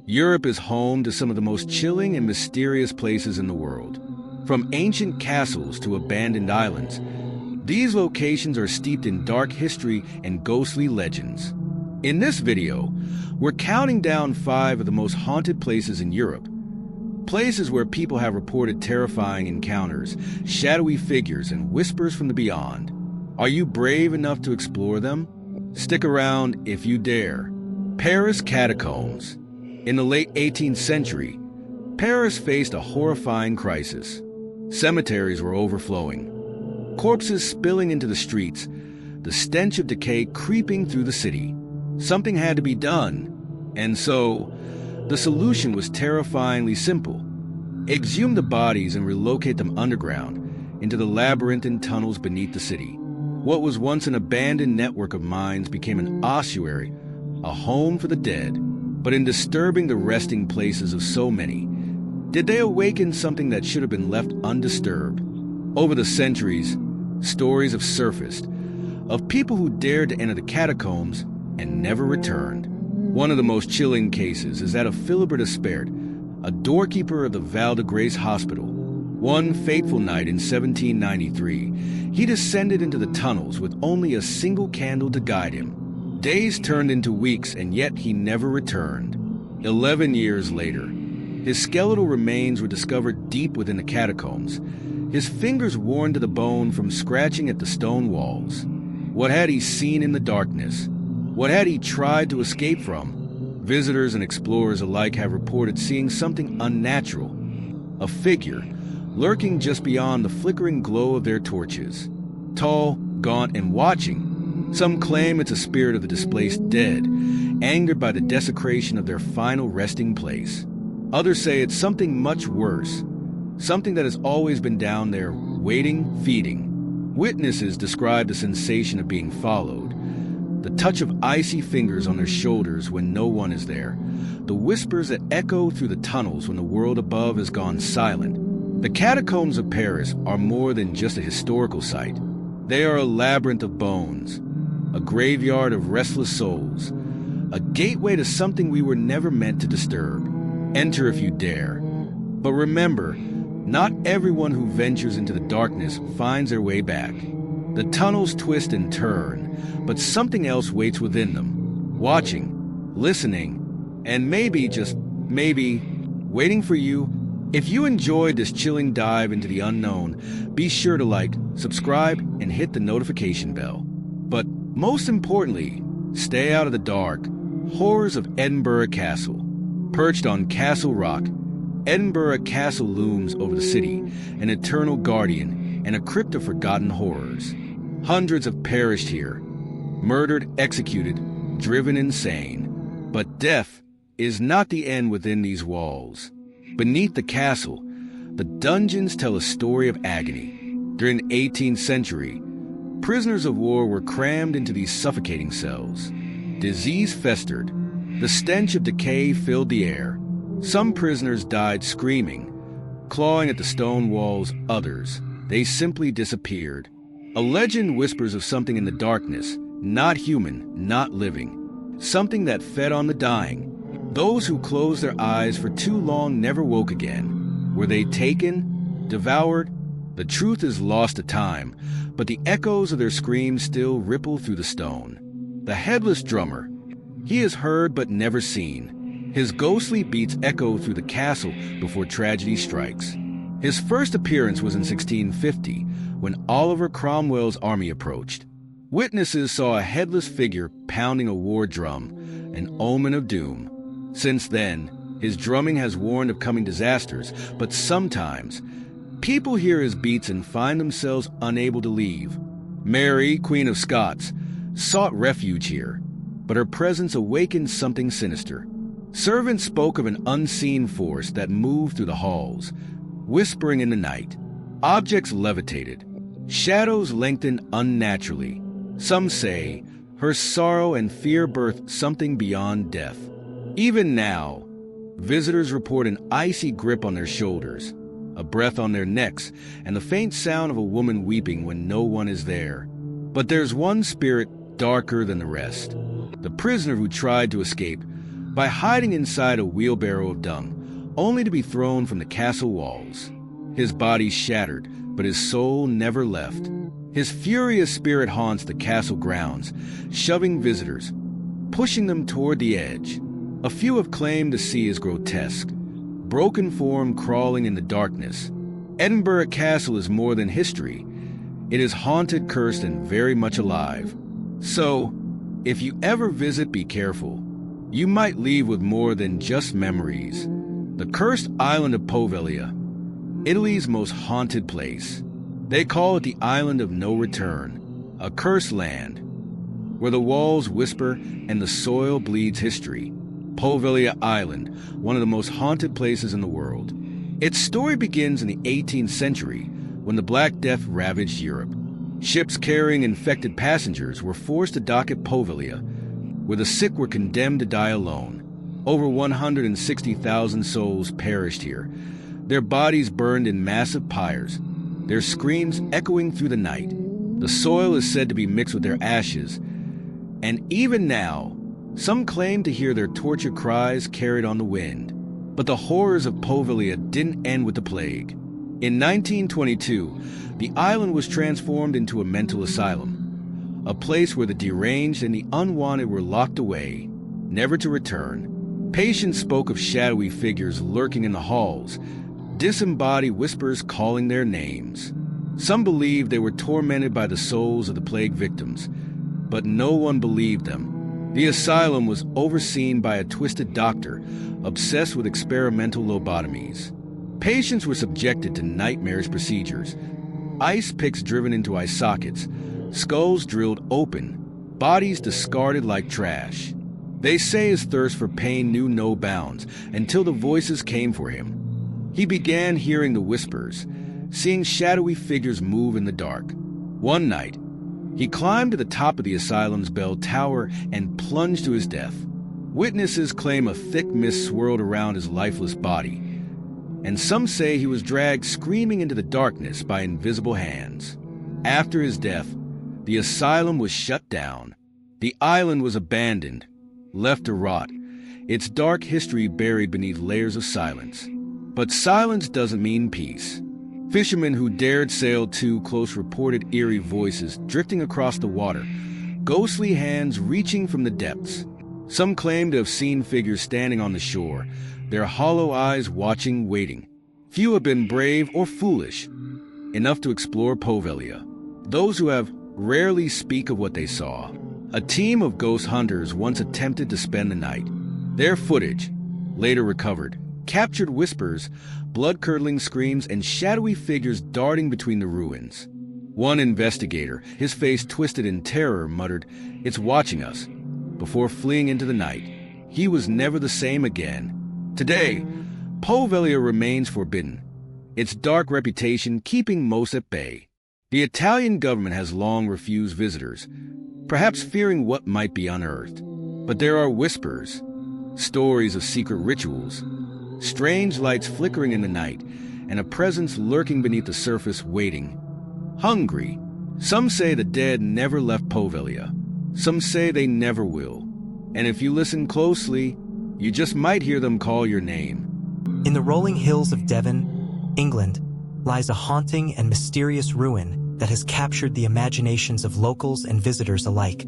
Europe is home to some of the most chilling and mysterious places in the world. From ancient castles to abandoned islands, these locations are steeped in dark history and ghostly legends. In this video, we're counting down 5 of the most haunted places in Europe. Places where people have reported terrifying encounters, shadowy figures, and whispers from the beyond. Are you brave enough to explore them? Stick around if you dare. Paris catacombs. In the late 18th century, Paris faced a horrifying crisis. Cemeteries were overflowing, corpses spilling into the streets, the stench of decay creeping through the city. Something had to be done, and so the solution was terrifyingly simple. Exhume the bodies and relocate them underground into the labyrinthine tunnels beneath the city. What was once an abandoned network of mines became an ossuary, a home for the dead. But in disturbing the resting places of so many, did they awaken something that should have been left undisturbed? Over the centuries, stories have surfaced of people who dared to enter the catacombs and never returned. One of the most chilling cases is that of Philibert Espert, a doorkeeper of the Val de Grace Hospital. One fateful night in 1793, he descended into the tunnels with only a single candle to guide him. Days turned into weeks, and yet he never returned. 11 years later, his skeletal remains were discovered deep within the catacombs, his fingers worn to the bone from scratching at the stone walls. What had he seen in the darkness? What had he tried to escape from? Visitors and explorers alike have reported seeing something unnatural, a figure lurking just beyond the flickering glow of their torches. Tall, gaunt, and watching, some claim it's a spirit of the displaced dead, angered by the desecration of their final resting place. Others say it's something much worse, something that has always been down there, waiting, feeding. Witnesses describe the sensation of being followed, the touch of icy fingers on their shoulders when no one is there, the whispers that echo through the tunnels when the world above has gone silent. The catacombs of Paris are more than just a historical site. They are a labyrinth of bones, a graveyard of restless souls, a gateway to something we were never meant to disturb. Enter if you dare. But remember, not everyone who ventures into the darkness finds their way back. The tunnels twist and turn, but something else waits within them, watching, listening, and maybe, just maybe, waiting for you. If you enjoyed this chilling dive into the unknown, be sure to like, subscribe, and hit the notification bell. But most importantly, stay out of the dark. Horrors of Edinburgh Castle. Perched on Castle Rock, Edinburgh Castle looms over the city, an eternal guardian and a crypt of forgotten horrors. Hundreds have perished here, murdered, executed, driven insane. But death is not the end within these walls. Beneath the castle, the dungeons tell a story of agony. During the 18th century, prisoners of war were crammed into these suffocating cells. Disease festered. The stench of decay filled the air. Some prisoners died screaming, clawing at the stone walls. Others, they simply disappeared. A legend whispers of something in the darkness, not human, not living. Something that fed on the dying. Those who closed their eyes for too long never woke again. Were they taken? Devoured? The truth is lost to time, but the echoes of their screams still ripple through the stone. The headless drummer. He is heard but never seen. His ghostly beats echo through the castle before tragedy strikes. His first appearance was in 1650, when Oliver Cromwell's army approached. Witnesses saw a headless figure pounding a war drum, an omen of doom. Since then, his drumming has warned of coming disasters, but sometimes people hear his beats and find themselves unable to leave. Mary, Queen of Scots, sought refuge here, but her presence awakened something sinister. Servants spoke of an unseen force that moved through the halls, whispering in the night. Objects levitated. Shadows lengthened unnaturally. Some say her sorrow and fear birthed something beyond death. Even now, visitors report an icy grip on their shoulders, a breath on their necks, and the faint sound of a woman weeping when no one is there. But there's one spirit darker than the rest. The prisoner who tried to escape, by hiding inside a wheelbarrow of dung, only to be thrown from the castle walls. His body shattered, but his soul never left. His furious spirit haunts the castle grounds, shoving visitors, pushing them toward the edge. A few have claimed to see his grotesque, broken form crawling in the darkness. Edinburgh Castle is more than history. It is haunted, cursed, and very much alive. So, if you ever visit, be careful. You might leave with more than just memories. The cursed island of Poveglia, Italy's most haunted place. They call it the Island of No Return, a cursed land, where the walls whisper and the soil bleeds history. Poveglia Island, one of the most haunted places in the world. Its story begins in the 18th century, when the Black Death ravaged Europe. Ships carrying infected passengers were forced to dock at Poveglia, where the sick were condemned to die alone. Over 160,000 souls perished here, their bodies burned in massive pyres, their screams echoing through the night. The soil is said to be mixed with their ashes, and even now, some claim to hear their tortured cries carried on the wind. But the horrors of Poveglia didn't end with the plague. In 1922, the island was transformed into a mental asylum, a place where the deranged and the unwanted were locked away, never to return. Patients spoke of shadowy figures lurking in the halls, disembodied whispers calling their names. Some believed they were tormented by the souls of the plague victims, but no one believed them. The asylum was overseen by a twisted doctor obsessed with experimental lobotomies. Patients were subjected to nightmarish procedures, ice picks driven into eye sockets, skulls drilled open, bodies discarded like trash. They say his thirst for pain knew no bounds until the voices came for him. He began hearing the whispers, seeing shadowy figures move in the dark. One night, he climbed to the top of the asylum's bell tower and plunged to his death. Witnesses claim a thick mist swirled around his lifeless body, and some say he was dragged screaming into the darkness by invisible hands. After his death, the asylum was shut down. The island was abandoned, left to rot, its dark history buried beneath layers of silence. But silence doesn't mean peace. Fishermen who dared sail too close reported eerie voices drifting across the water, ghostly hands reaching from the depths. Some claim to have seen figures standing on the shore, their hollow eyes watching, waiting. Few have been brave or foolish enough to explore Poveglia. Those who have rarely speak of what they saw. A team of ghost hunters once attempted to spend the night. Their footage, later recovered, captured whispers, blood-curdling screams, and shadowy figures darting between the ruins. One investigator, his face twisted in terror, muttered, "It's watching us," before fleeing into the night. He was never the same again. Today, Poveglia remains forbidden, its dark reputation keeping most at bay. The Italian government has long refused visitors, perhaps fearing what might be unearthed. But there are whispers, stories of secret rituals, strange lights flickering in the night, and a presence lurking beneath the surface waiting, hungry. Some say the dead never left Poveglia. Some say they never will. And if you listen closely, you just might hear them call your name. In the rolling hills of Devon, England, lies a haunting and mysterious ruin that has captured the imaginations of locals and visitors alike.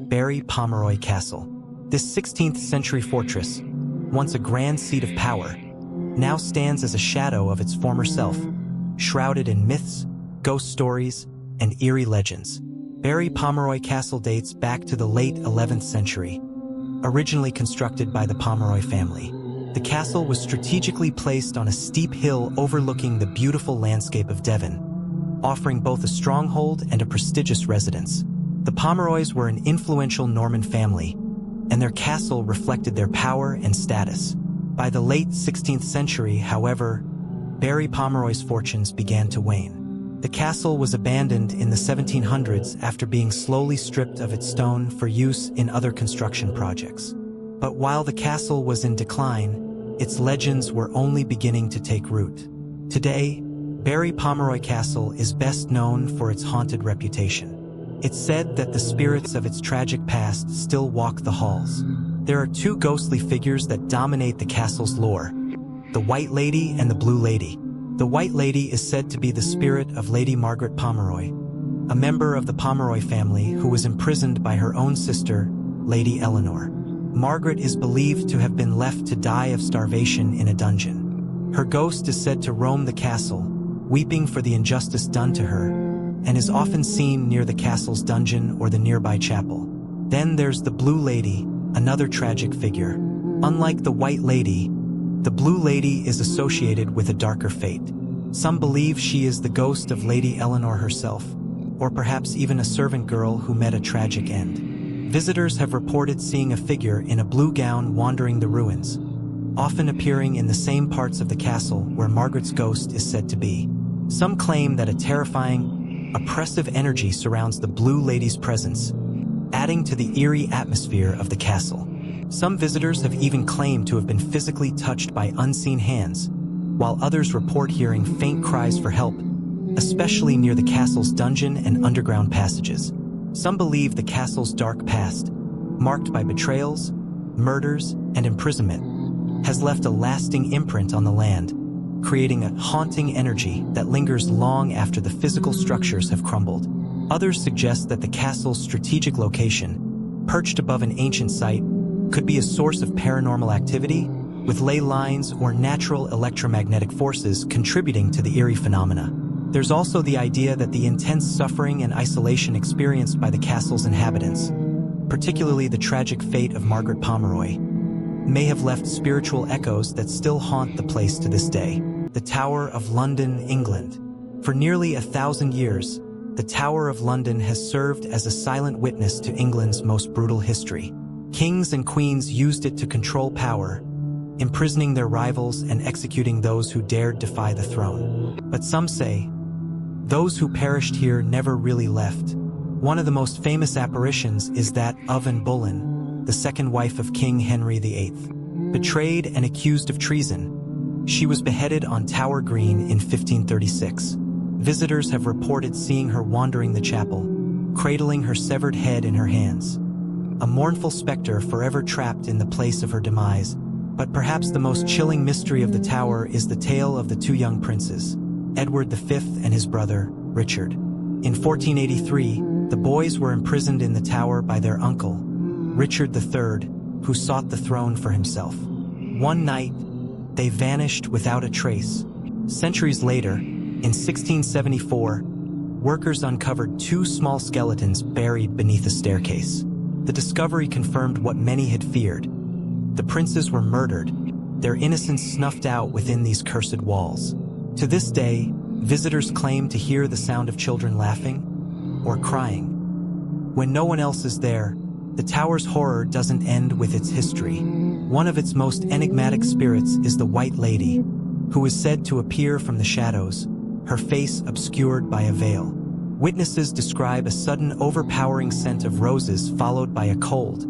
Barry Pomeroy Castle. This 16th century fortress, once a grand seat of power, now stands as a shadow of its former self, shrouded in myths, ghost stories, and eerie legends. Barry Pomeroy Castle dates back to the late 11th century. Originally constructed by the Pomeroy family, the castle was strategically placed on a steep hill overlooking the beautiful landscape of Devon, offering both a stronghold and a prestigious residence. The Pomeroys were an influential Norman family, and their castle reflected their power and status. By the late 16th century, however, Barry Pomeroy's fortunes began to wane. The castle was abandoned in the 1700s after being slowly stripped of its stone for use in other construction projects. But while the castle was in decline, its legends were only beginning to take root. Today, Barry Pomeroy Castle is best known for its haunted reputation. It's said that the spirits of its tragic past still walk the halls, There are two ghostly figures that dominate the castle's lore: the White Lady and the Blue Lady. The White Lady is said to be the spirit of Lady Margaret Pomeroy, a member of the Pomeroy family who was imprisoned by her own sister, Lady Eleanor. Margaret is believed to have been left to die of starvation in a dungeon. Her ghost is said to roam the castle, weeping for the injustice done to her, and is often seen near the castle's dungeon or the nearby chapel. Then there's the Blue Lady, another tragic figure. Unlike the White Lady, the Blue Lady is associated with a darker fate. Some believe she is the ghost of Lady Eleanor herself, or perhaps even a servant girl who met a tragic end. Visitors have reported seeing a figure in a blue gown wandering the ruins, often appearing in the same parts of the castle where Margaret's ghost is said to be. Some claim that a terrifying, oppressive energy surrounds the Blue Lady's presence, adding to the eerie atmosphere of the castle. Some visitors have even claimed to have been physically touched by unseen hands, while others report hearing faint cries for help, especially near the castle's dungeon and underground passages. Some believe the castle's dark past, marked by betrayals, murders, and imprisonment, has left a lasting imprint on the land, creating a haunting energy that lingers long after the physical structures have crumbled. Others suggest that the castle's strategic location, perched above an ancient site, could be a source of paranormal activity, with ley lines or natural electromagnetic forces contributing to the eerie phenomena. There's also the idea that the intense suffering and isolation experienced by the castle's inhabitants, particularly the tragic fate of Margaret Pomeroy, may have left spiritual echoes that still haunt the place to this day. The Tower of London, England. For nearly 1,000 years, the Tower of London has served as a silent witness to England's most brutal history. Kings and queens used it to control power, imprisoning their rivals and executing those who dared defy the throne. But some say, those who perished here never really left. One of the most famous apparitions is that of Anne Boleyn, the second wife of King Henry VIII. Betrayed and accused of treason, she was beheaded on Tower Green in 1536. Visitors have reported seeing her wandering the chapel, cradling her severed head in her hands. A mournful specter forever trapped in the place of her demise. But perhaps the most chilling mystery of the tower is the tale of the two young princes, Edward V and his brother, Richard. In 1483, the boys were imprisoned in the tower by their uncle, Richard III, who sought the throne for himself. One night, they vanished without a trace. Centuries later, in 1674, workers uncovered two small skeletons buried beneath a staircase. The discovery confirmed what many had feared. The princes were murdered, their innocence snuffed out within these cursed walls. To this day, visitors claim to hear the sound of children laughing or crying. When no one else is there, the tower's horror doesn't end with its history. One of its most enigmatic spirits is the White Lady, who is said to appear from the shadows, her face obscured by a veil. Witnesses describe a sudden overpowering scent of roses followed by a cold,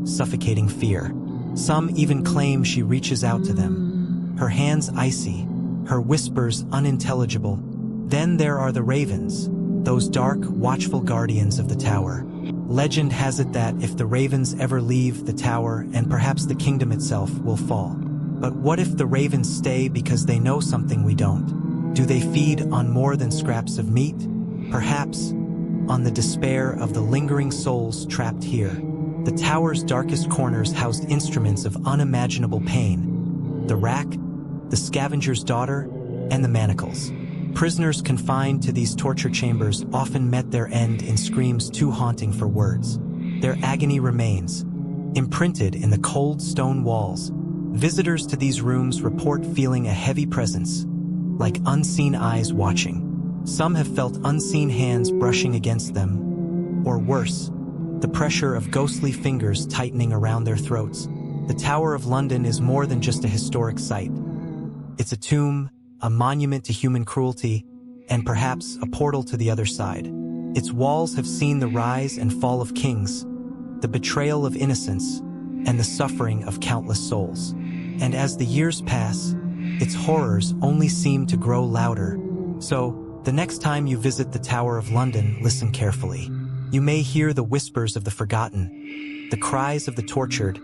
suffocating fear. Some even claim she reaches out to them, her hands icy, her whispers unintelligible. Then there are the ravens, those dark, watchful guardians of the tower. Legend has it that if the ravens ever leave the tower, and perhaps the kingdom itself will fall. But what if the ravens stay because they know something we don't? Do they feed on more than scraps of meat? Perhaps on the despair of the lingering souls trapped here. The tower's darkest corners housed instruments of unimaginable pain: the rack, the scavenger's daughter, and the manacles. Prisoners confined to these torture chambers often met their end in screams too haunting for words. Their agony remains, imprinted in the cold stone walls. Visitors to these rooms report feeling a heavy presence, like unseen eyes watching. Some have felt unseen hands brushing against them, or worse, the pressure of ghostly fingers tightening around their throats. The Tower of London is more than just a historic site. It's a tomb, a monument to human cruelty, and perhaps a portal to the other side. Its walls have seen the rise and fall of kings, the betrayal of innocence, and the suffering of countless souls. And as the years pass, its horrors only seem to grow louder. So, the next time you visit the Tower of London, listen carefully. You may hear the whispers of the forgotten, the cries of the tortured,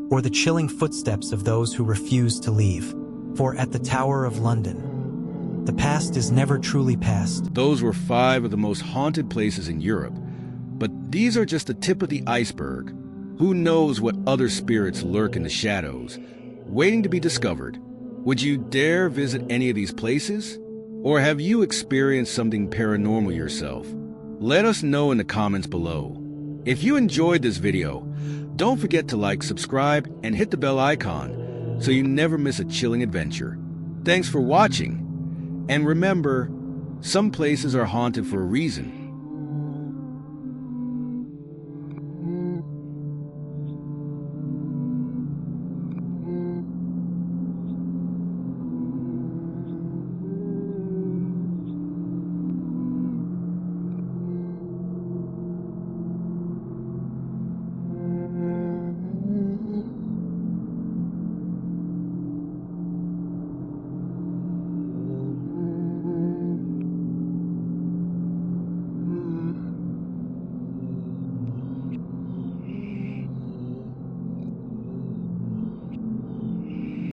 or the chilling footsteps of those who refuse to leave. For at the Tower of London, the past is never truly past. Those were 5 of the most haunted places in Europe. But these are just the tip of the iceberg. Who knows what other spirits lurk in the shadows, waiting to be discovered? Would you dare visit any of these places? Or have you experienced something paranormal yourself? Let us know in the comments below. If you enjoyed this video, don't forget to like, subscribe, and hit the bell icon so you never miss a chilling adventure. Thanks for watching. And remember, some places are haunted for a reason.